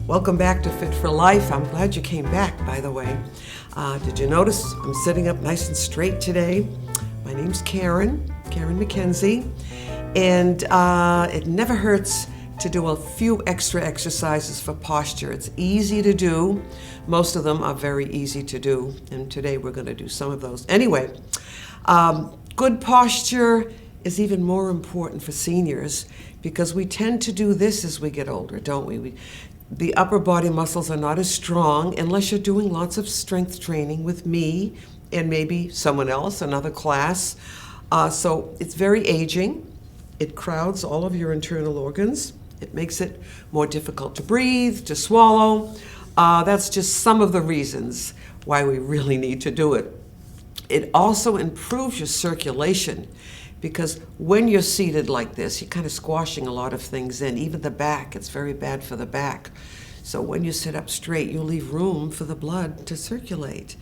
Welcome back to Fit for Life. I'm glad you came back, by the way. Did you notice I'm sitting up nice and straight today? My name's Karen McKenzie, and it never hurts to do a few extra exercises for posture. It's easy to do. Most of them are very easy to do, and today we're going to do some of those. Anyway, good posture is even more important for seniors because we tend to do this as we get older, don't we? The upper body muscles are not as strong unless you're doing lots of strength training with me and maybe someone else, another class. So it's very aging. It crowds all of your internal organs. It makes it more difficult to breathe, to swallow. That's just some of the reasons why we really need to do it. It also improves your circulation because when you're seated like this, you're kind of squashing a lot of things in, even the back. It's very bad for the back. So when you sit up straight, you leave room for the blood to circulate.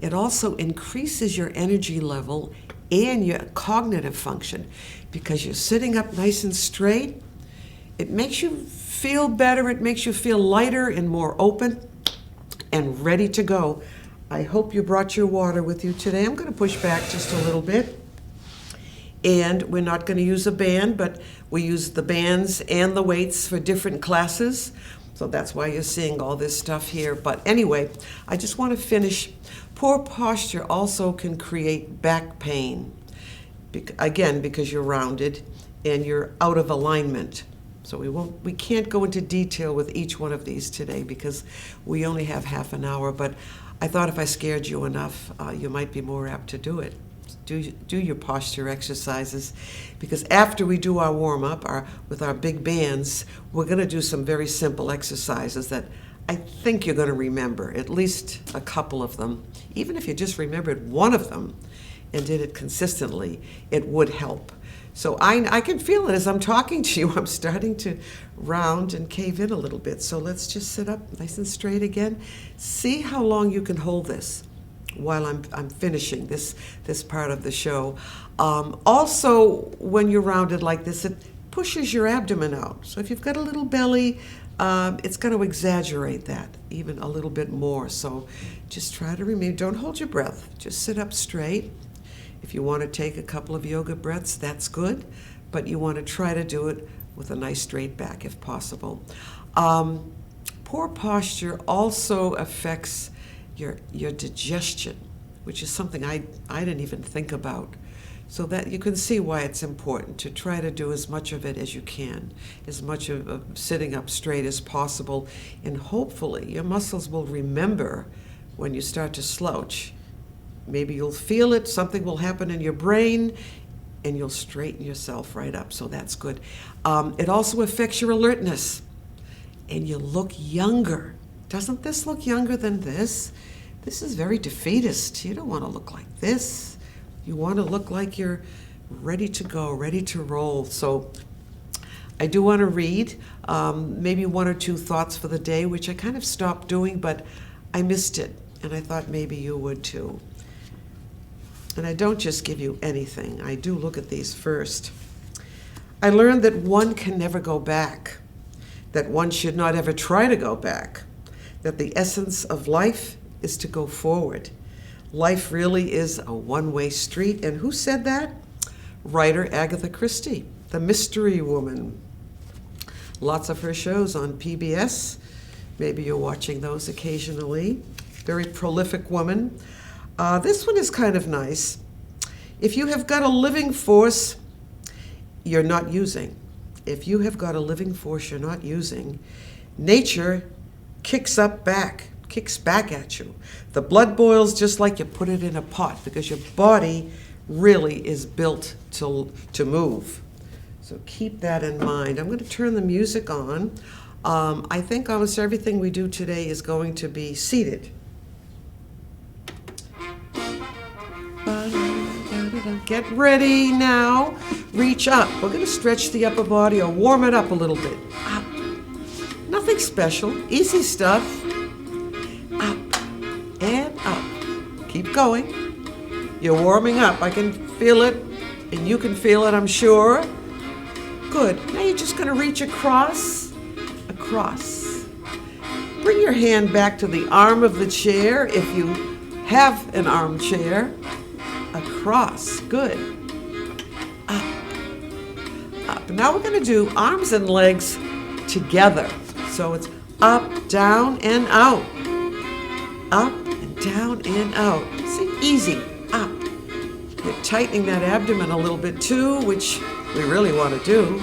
It also increases your energy level and your cognitive function because you're sitting up nice and straight. It makes you feel better. It makes you feel lighter and more open and ready to go. I hope you brought your water with you today. I'm going to push back just a little bit. And we're not going to use a band, but we use the bands and the weights for different classes. So that's why you're seeing all this stuff here. But anyway, I just want to finish. Poor posture also can create back pain. Again, because you're rounded and you're out of alignment. So we can't go into detail with each one of these today because we only have half an hour. But I thought if I scared you enough, you might be more apt to do it. Do your posture exercises, because after we do our warm-up with our big bands, we're going to do some very simple exercises that I think you're going to remember, at least a couple of them. Even if you just remembered one of them and did it consistently, it would help. So I can feel it as I'm talking to you. I'm starting to round and cave in a little bit. So let's just sit up nice and straight again. See how long you can hold this while I'm finishing this part of the show. Also, when you're rounded like this, it pushes your abdomen out. So if you've got a little belly, it's going to exaggerate that even a little bit more. So just try to remember, don't hold your breath. Just sit up straight. If you want to take a couple of yoga breaths, that's good, but you want to try to do it with a nice straight back if possible. Poor posture also affects your digestion, which is something I didn't even think about. So that you can see why it's important to try to do as much of it as you can, as much of sitting up straight as possible, and hopefully your muscles will remember when you start to slouch. Maybe you'll feel it, something will happen in your brain, and you'll straighten yourself right up, so that's good. It also affects your alertness, and you look younger. Doesn't this look younger than this? This is very defeatist. You don't want to look like this. You want to look like you're ready to go, ready to roll. So I do want to read maybe one or two thoughts for the day, which I kind of stopped doing, but I missed it, and I thought maybe you would too. And I don't just give you anything. I do look at these first. I learned that one can never go back, that one should not ever try to go back, that the essence of life is to go forward. Life really is a one-way street. And who said that? Writer Agatha Christie, the mystery woman. Lots of her shows on PBS. Maybe you're watching those occasionally. Very prolific woman. This one is kind of nice. If you have got a living force you're not using, if you have got a living force you're not using, nature kicks back at you. The blood boils just like you put it in a pot because your body really is built to move. So keep that in mind. I'm going to turn the music on. I think almost everything we do today is going to be seated. Get ready now. Reach up. We're going to stretch the upper body or warm it up a little bit. Up. Nothing special. Easy stuff. Up and up. Keep going. You're warming up. I can feel it, and you can feel it, I'm sure. Good. Now you're just going to reach across. bring your hand back to the arm of the chair if you have an armchair. Across, good. Up, up. Now we're going to do arms and legs together. So it's up, down, and out. Up and down and out. See, easy, up. You're tightening that abdomen a little bit too, which we really want to do.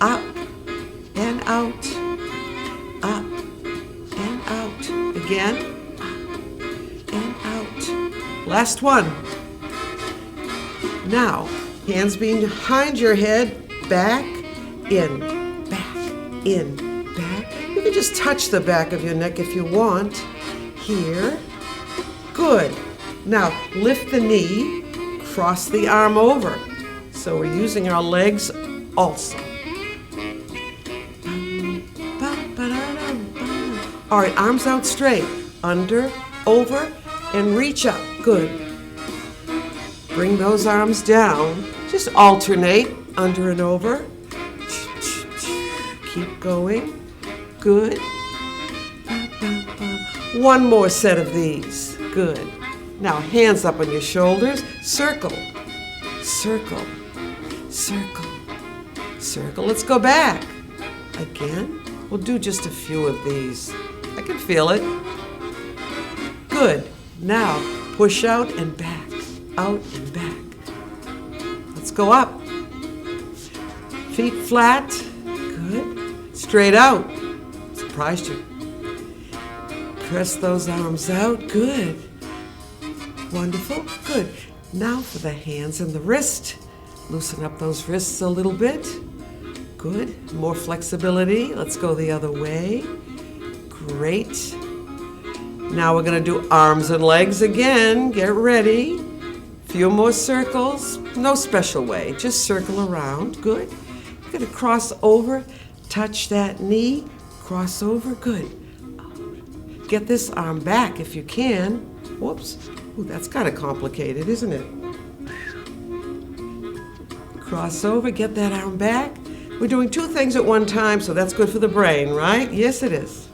Up and out. Up and out. Again, up and out. Last one. Now, hands behind your head, back, in, back. You can just touch the back of your neck if you want. Here. Good. Now, lift the knee, cross the arm over. So we're using our legs also. All right, arms out straight. Under, over, and reach up. Good. Bring those arms down. Just alternate under and over. Keep going. Good. One more set of these. Good. Now hands up on your shoulders. Circle. Circle. Circle. Circle. Let's go back. Again. We'll do just a few of these. I can feel it. Good. Now push out and back. Out and back. Let's go up. Feet flat. Good. Straight out. Surprised you. Press those arms out. Good. Wonderful. Good. Now for the hands and the wrist. Loosen up those wrists a little bit. Good. More flexibility. Let's go the other way. Great. Now we're going to do arms and legs again. Get ready. Few more circles. No special way. Just circle around. Good. You're going to cross over. Touch that knee. Cross over. Good. Get this arm back if you can. Whoops. Ooh, that's kind of complicated, isn't it? Cross over. Get that arm back. We're doing two things at one time, so that's good for the brain, right? Yes, it is.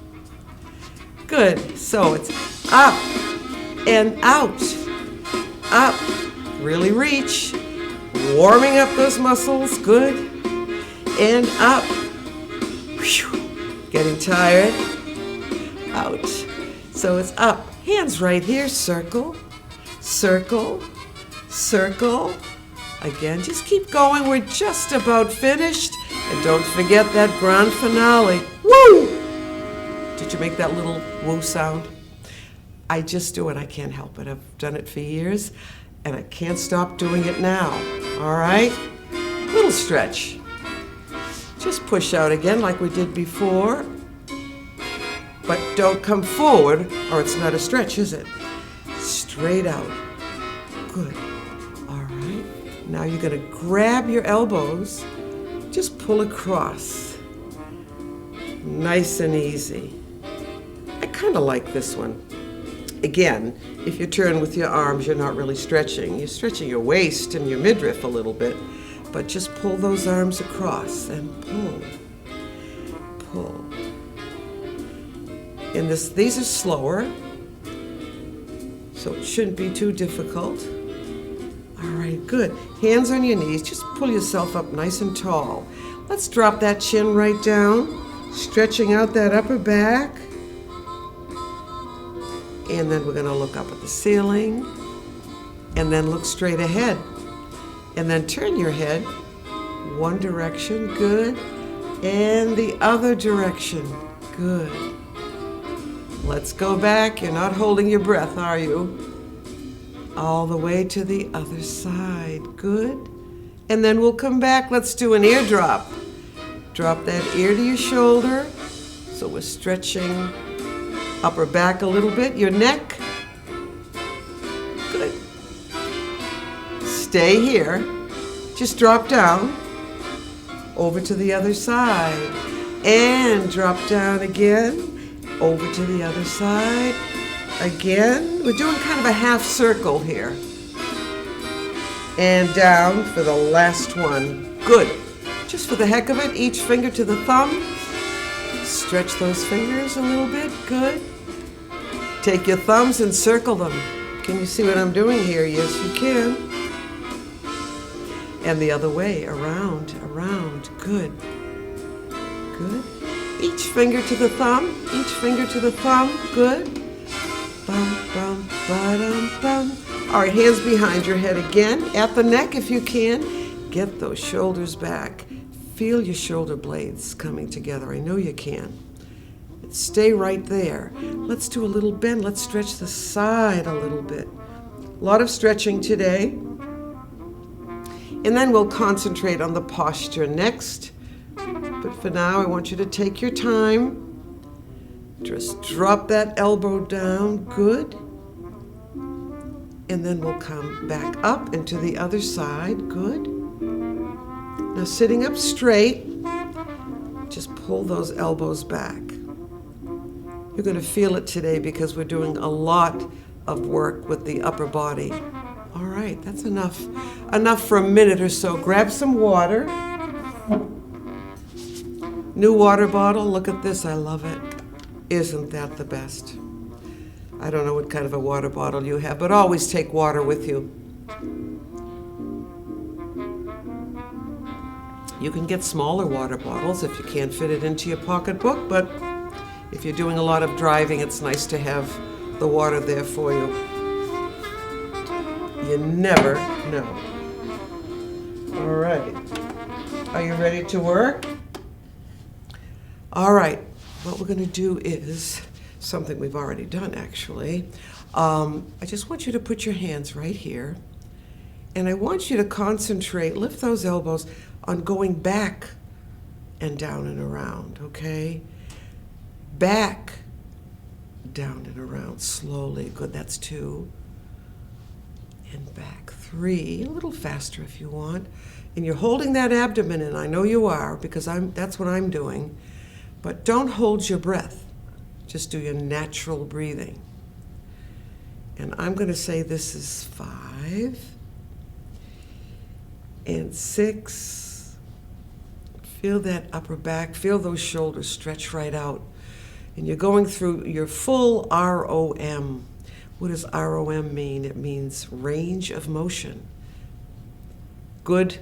Good. So it's up and out. Up. Really reach. Warming up those muscles. Good. And up. Whew. Getting tired. Out. So it's up. Hands right here. Circle. Circle. Circle. Again, just keep going. We're just about finished. And don't forget that grand finale. Woo! Did you make that little woo sound? I just do it. I can't help it. I've done it for years, and I can't stop doing it now. All right? Little stretch. Just push out again like we did before. But don't come forward, or it's not a stretch, is it? Straight out. Good. All right. Now you're going to grab your elbows. Just pull across. Nice and easy. I kind of like this one. Again, if you turn with your arms, you're not really stretching. You're stretching your waist and your midriff a little bit. But just pull those arms across and pull. Pull. And these are slower, so it shouldn't be too difficult. All right, good. Hands on your knees. Just pull yourself up nice and tall. Let's drop that chin right down, stretching out that upper back. And then we're going to look up at the ceiling, and then look straight ahead. And then turn your head one direction, good, and the other direction, good. Let's go back. You're not holding your breath, are you? All the way to the other side, good. And then we'll come back. Let's do an ear drop. Drop that ear to your shoulder. So we're stretching upper back a little bit, your neck. Good. Stay here. Just drop down. Over to the other side. And drop down again. Over to the other side. Again. We're doing kind of a half circle here. And down for the last one. Good. Just for the heck of it, each finger to the thumb. Stretch those fingers a little bit. Good. Take your thumbs and circle them. Can you see what I'm doing here? Yes, you can. And the other way, around, around. Good. Good. Each finger to the thumb. Each finger to the thumb. Good. Bum, bum, ba-dum, bum. All right, hands behind your head again. At the neck if you can. Get those shoulders back. Feel your shoulder blades coming together. I know you can. Stay right there. Let's do a little bend. Let's stretch the side a little bit. A lot of stretching today. And then we'll concentrate on the posture next. But for now, I want you to take your time. Just drop that elbow down. Good. And then we'll come back up into the other side. Good. Now sitting up straight, just pull those elbows back. You're going to feel it today because we're doing a lot of work with the upper body. All right, that's enough. Enough for a minute or so. Grab some water. New water bottle. Look at this. I love it. Isn't that the best? I don't know what kind of a water bottle you have, but always take water with you. You can get smaller water bottles if you can't fit it into your pocketbook, but if you're doing a lot of driving, it's nice to have the water there for you. You never know. All right. Are you ready to work? All right. What we're going to do is something we've already done, actually. I just want you to put your hands right here, and I want you to concentrate, lift those elbows, on going back and down and around, okay? Back, down and around, slowly. Good, that's 2. And back, 3. A little faster if you want. And you're holding that abdomen in. I know you are, because that's what I'm doing. But don't hold your breath. Just do your natural breathing. And I'm going to say this is 5 and 6. Feel that upper back. Feel those shoulders stretch right out. And you're going through your full ROM. What does ROM mean? It means range of motion. Good,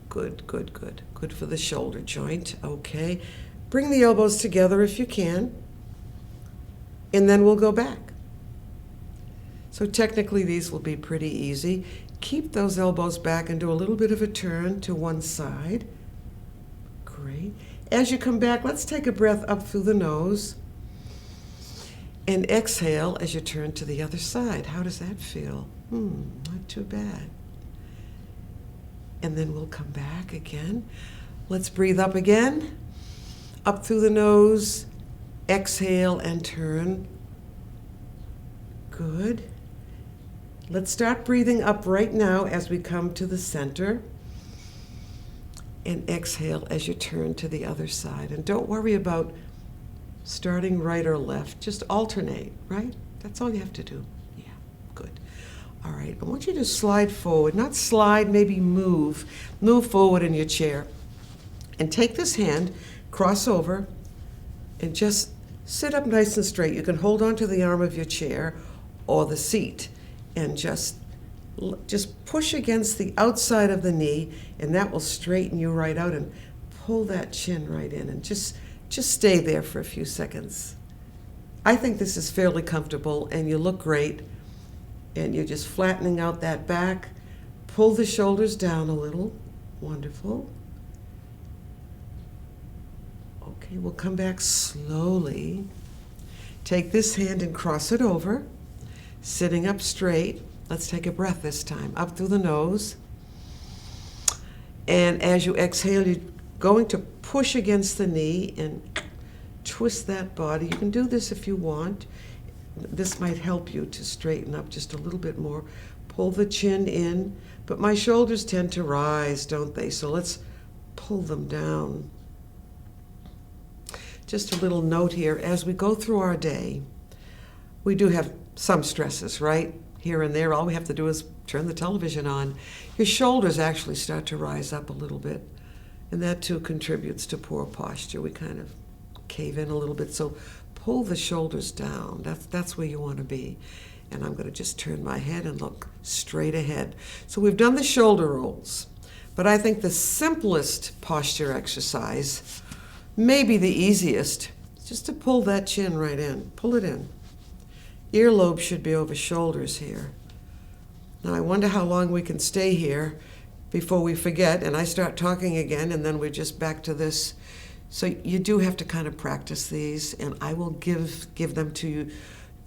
good, good, good. Good for the shoulder joint. Okay. Bring the elbows together if you can. And then we'll go back. So technically these will be pretty easy. Keep those elbows back and do a little bit of a turn to one side. Great. As you come back, let's take a breath up through the nose. And exhale as you turn to the other side. How does that feel? Not too bad. And then we'll come back again. Let's breathe up again. Up through the nose. Exhale and turn. Good. Let's start breathing up right now as we come to the center. And exhale as you turn to the other side. And don't worry about starting right or left. Just alternate, right? That's all you have to do. Yeah, good. All right, I want you to slide forward. Not slide, maybe move. Move forward in your chair. And take this hand, cross over, and just sit up nice and straight. You can hold onto the arm of your chair or the seat and just push against the outside of the knee, and that will straighten you right out and pull that chin right in, and just stay there for a few seconds. I think this is fairly comfortable, and you look great, and you're just flattening out that back. Pull the shoulders down a little. Wonderful. Okay, we'll come back slowly. Take this hand and cross it over, sitting up straight. Let's take a breath this time, up through the nose. And as you exhale, you're going to push against the knee and twist that body. You can do this if you want. This might help you to straighten up just a little bit more. Pull the chin in, but my shoulders tend to rise, don't they? So let's pull them down. Just a little note here, as we go through our day, we do have some stresses, right? Here and there, all we have to do is turn the television on. Your shoulders actually start to rise up a little bit, and that too contributes to poor posture. We kind of cave in a little bit. So pull the shoulders down. That's where you want to be. And I'm going to just turn my head and look straight ahead. So we've done the shoulder rolls, but I think the simplest posture exercise, maybe the easiest, is just to pull that chin right in. Pull it in. Earlobe should be over shoulders here. Now I wonder how long we can stay here before we forget and I start talking again, and then we're just back to this. So you do have to kind of practice these, and I will give them to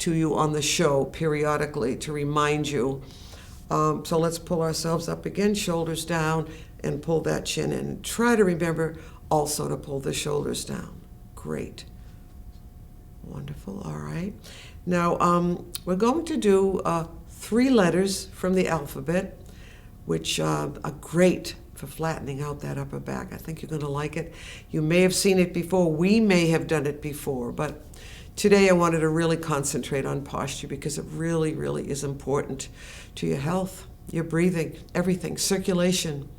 you on the show periodically to remind you. So let's pull ourselves up again, shoulders down, and pull that chin in. Try to remember also to pull the shoulders down. Great. Wonderful. All right. Now we're going to do 3 letters from the alphabet, which are great for flattening out that upper back. I think you're going to like it. You may have seen it before. We may have done it before, but today I wanted to really concentrate on posture because it really, really is important to your health, your breathing, everything, circulation.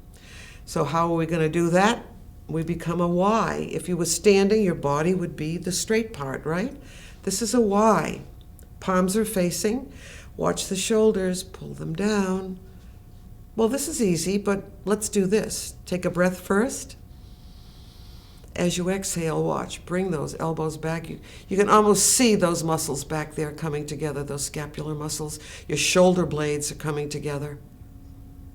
So how are we going to do that? We become a Y. If you were standing, your body would be the straight part, right? This is a Y. Palms are facing. Watch the shoulders, pull them down. Well, this is easy, but let's do this. Take a breath first. As you exhale, watch. Bring those elbows back. You can almost see those muscles back there coming together, those scapular muscles. Your shoulder blades are coming together.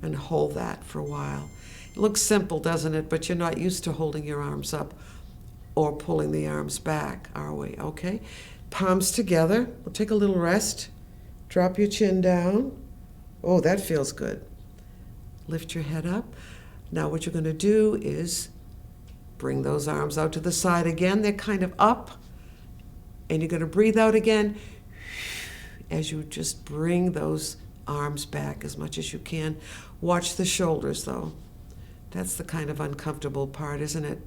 And hold that for a while. It looks simple, doesn't it? But you're not used to holding your arms up or pulling the arms back, are we? Okay? Palms together. We'll take a little rest. Drop your chin down. Oh, that feels good. Lift your head up. Now what you're going to do is bring those arms out to the side again. They're kind of up. And you're going to breathe out again as you just bring those arms back as much as you can. Watch the shoulders, though. That's the kind of uncomfortable part, isn't it?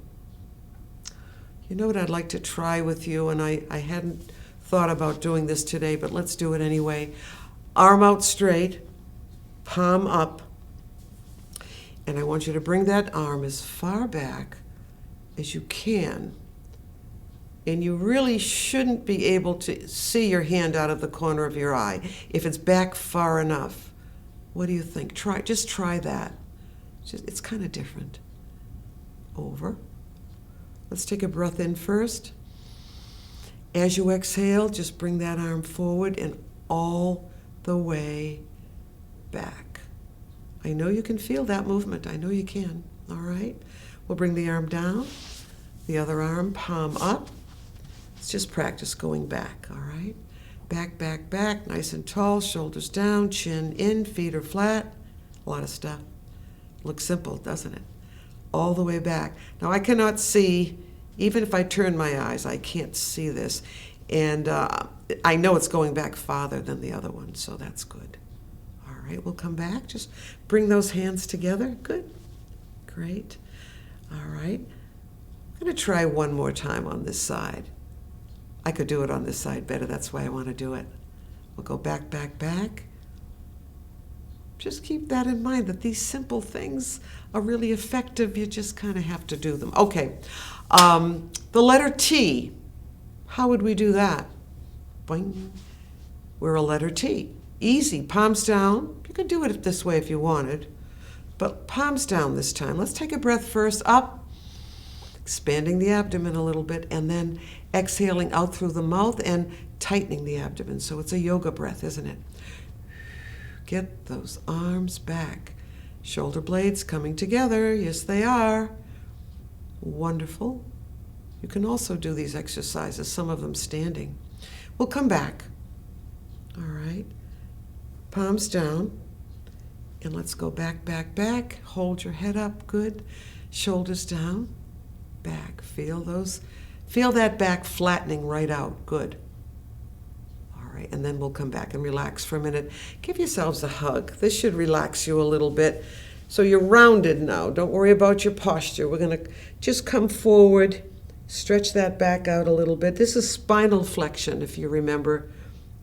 You know what I'd like to try with you, and I hadn't thought about doing this today, but let's do it anyway. Arm out straight, palm up. And I want you to bring that arm as far back as you can. And you really shouldn't be able to see your hand out of the corner of your eye if it's back far enough. What do you think? Just try that. It's kind of different. Over. Let's take a breath in first. As you exhale, just bring that arm forward and all the way back. I know you can feel that movement. I know you can. All right. We'll bring the arm down, the other arm, palm up. Let's just practice going back. All right. Back, back, back, nice and tall, shoulders down, chin in, feet are flat. A lot of stuff. Looks simple, doesn't it? All the way back. Now I cannot see, even if I turn my eyes, I can't see this. And I know it's going back farther than the other one, so that's good. All right, we'll come back. Just bring those hands together. Good. Great. All right. I'm going to try one more time on this side. I could do it on this side better. That's why I want to do it. We'll go back, back, back. Just keep that in mind, that these simple things are really effective. You just kind of have to do them. Okay. The letter T. How would we do that? Boing. We're a letter T. Easy. Palms down. You could do it this way if you wanted. But palms down this time. Let's take a breath first. Up. Expanding the abdomen a little bit. And then exhaling out through the mouth and tightening the abdomen. So it's a yoga breath, isn't it? Get those arms back. Shoulder blades coming together. Yes, they are. Wonderful. You can also do these exercises, some of them standing. We'll come back. All right. Palms down. And let's go back, back, back. Hold your head up. Good. Shoulders down. Back. Feel that back flattening right out. Good. All right. And then we'll come back and relax for a minute. Give yourselves a hug. This should relax you a little bit. So you're rounded now. Don't worry about your posture. We're going to just come forward. Stretch that back out a little bit. This is spinal flexion, if you remember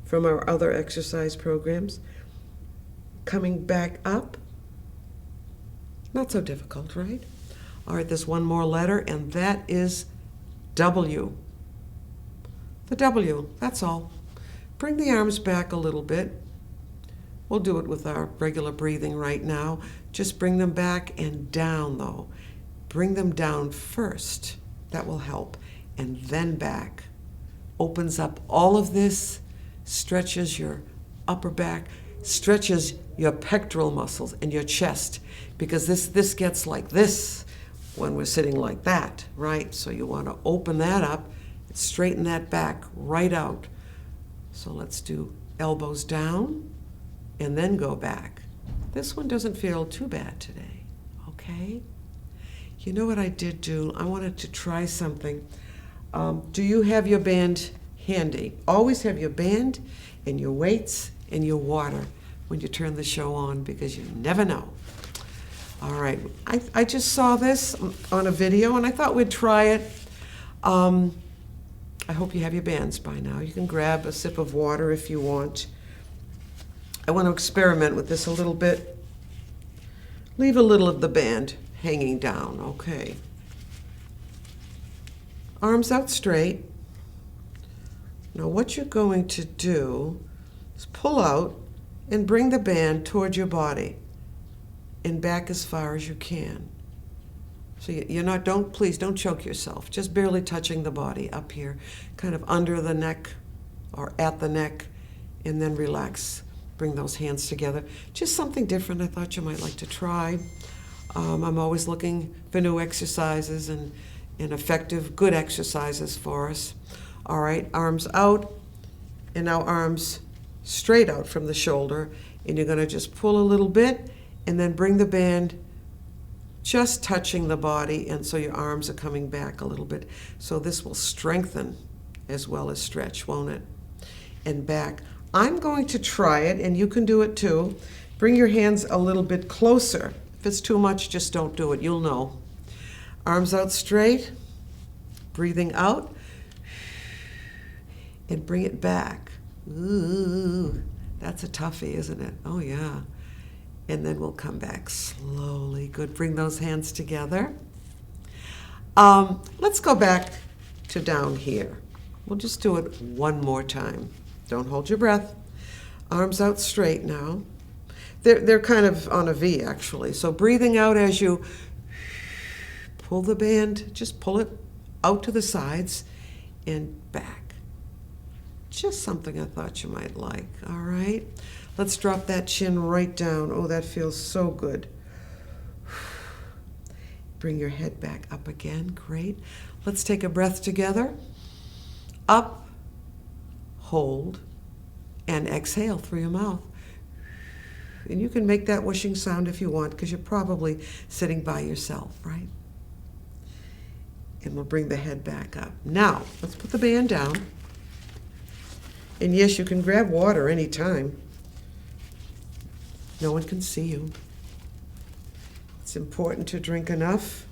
from our other exercise programs. Coming back up. Not so difficult, right? All right, there's one more letter, and that is W. The W, that's all. Bring the arms back a little bit. We'll do it with our regular breathing right now. Just bring them back and down though. Bring them down first. That will help. And then back. Opens up all of this, stretches your upper back, stretches your pectoral muscles and your chest, because this gets like this when we're sitting like that, right? So you want to open that up, straighten that back right out. So let's do elbows down and then go back. This one doesn't feel too bad today, okay? You know what I did do? I wanted to try something. Do you have your band handy? Always have your band and your weights and your water when you turn the show on, because you never know. All right, I just saw this on a video and I thought we'd try it. I hope you have your bands by now. You can grab a sip of water if you want. I want to experiment with this a little bit. Leave a little of the band hanging down, okay. Arms out straight. Now what you're going to do is pull out and bring the band toward your body and back as far as you can. So you're not, please don't choke yourself, just barely touching the body up here, kind of under the neck or at the neck, and then relax. Bring those hands together. Just something different I thought you might like to try. I'm always looking for new exercises and effective, good exercises for us. All right, arms out, and now arms straight out from the shoulder, and you're gonna just pull a little bit, and then bring the band just touching the body, and so your arms are coming back a little bit. So this will strengthen as well as stretch, won't it? And back. I'm going to try it, and you can do it too. Bring your hands a little bit closer. If it's too much, just don't do it, you'll know. Arms out straight, breathing out, and bring it back. Ooh, that's a toughie, isn't it? Oh yeah. And then we'll come back slowly. Good, bring those hands together. Let's go back to down here. We'll just do it one more time. Don't hold your breath. Arms out straight now. They're kind of on a V actually. So breathing out as you pull the band, just pull it out to the sides and back. Just something I thought you might like, all right? Let's drop that chin right down. Oh, that feels so good. Bring your head back up again, great. Let's take a breath together. Up, hold, and exhale through your mouth. And you can make that whooshing sound if you want, because you're probably sitting by yourself, right? And we'll bring the head back up. Now, let's put the band down. And yes, you can grab water anytime. No one can see you. It's important to drink enough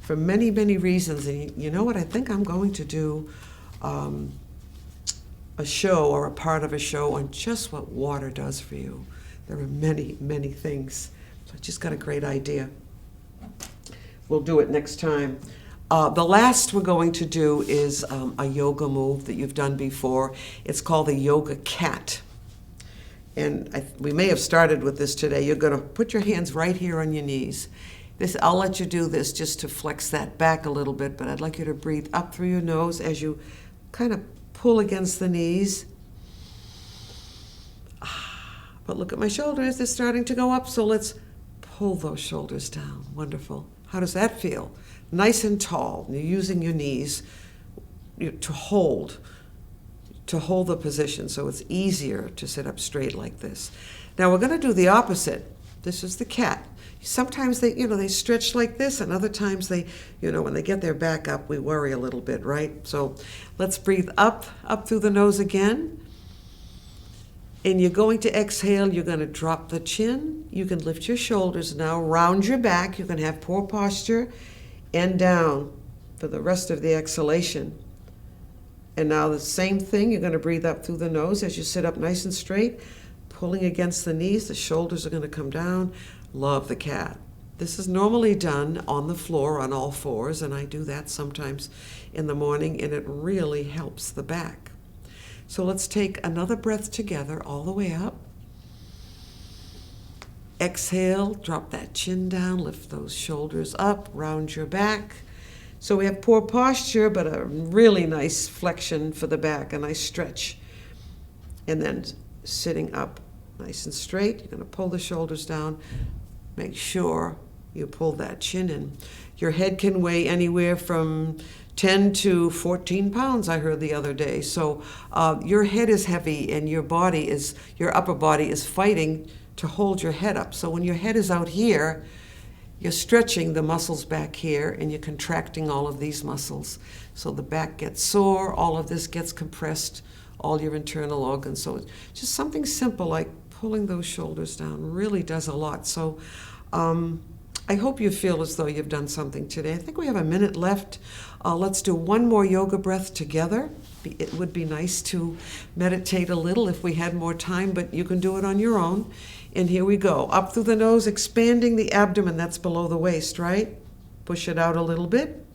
for many, many reasons. And you know what? I think I'm going to do a show or a part of a show on just what water does for you. There are many, many things. So I just got a great idea. We'll do it next time. The last we're going to do is a yoga move that you've done before. It's called the yoga cat. And we may have started with this today. You're going to put your hands right here on your knees. I'll let you do this just to flex that back a little bit, but I'd like you to breathe up through your nose as you kind of pull against the knees. But look at my shoulders, they're starting to go up, so let's pull those shoulders down. Wonderful. How does that feel? Nice and tall. You're using your knees to hold the position, so it's easier to sit up straight like this. Now we're going to do the opposite. This is the cat. Sometimes they stretch like this, and other times they, when they get their back up, we worry a little bit, right? So let's breathe up through the nose again. And you're going to exhale, you're going to drop the chin. You can lift your shoulders now, round your back. You can have poor posture and down for the rest of the exhalation. And now the same thing, you're going to breathe up through the nose as you sit up nice and straight, pulling against the knees. The shoulders are going to come down. Love the cat. This is normally done on the floor on all fours, and I do that sometimes in the morning, and it really helps the back. So let's take another breath together all the way up. Exhale, drop that chin down, lift those shoulders up, round your back. So we have poor posture, but a really nice flexion for the back, a nice stretch. And then sitting up nice and straight, you're going to pull the shoulders down. Make sure you pull that chin in. Your head can weigh anywhere from 10 to 14 pounds, I heard the other day. So your head is heavy and your upper body is fighting to hold your head up. So when your head is out here, you're stretching the muscles back here and you're contracting all of these muscles. So the back gets sore, all of this gets compressed, all your internal organs. So just something simple like pulling those shoulders down really does a lot. So I hope you feel as though you've done something today. I think we have a minute left. Let's do one more yoga breath together. It would be nice to meditate a little if we had more time, but you can do it on your own. And here we go. Up through the nose, expanding the abdomen. That's below the waist, right? Push it out a little bit,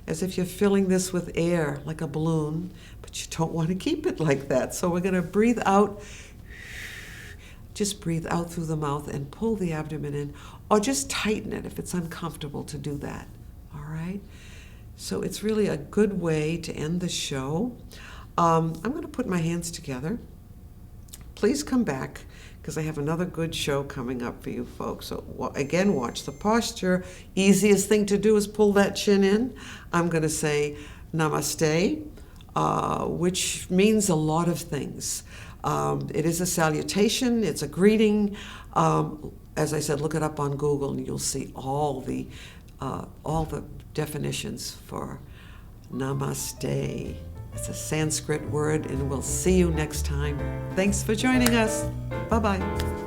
as if you're filling this with air, like a balloon, but you don't want to keep it like that. So we're going to breathe out. Just breathe out through the mouth and pull the abdomen in, or just tighten it if it's uncomfortable to do that, all right? So it's really a good way to end the show. I'm going to put my hands together. Please come back, because I have another good show coming up for you folks. So again, watch the posture. Easiest thing to do is pull that chin in. I'm going to say namaste, which means a lot of things. It is a salutation, it's a greeting. As I said, look it up on Google and you'll see all the definitions for namaste. It's a Sanskrit word, and we'll see you next time. Thanks for joining us. Bye-bye.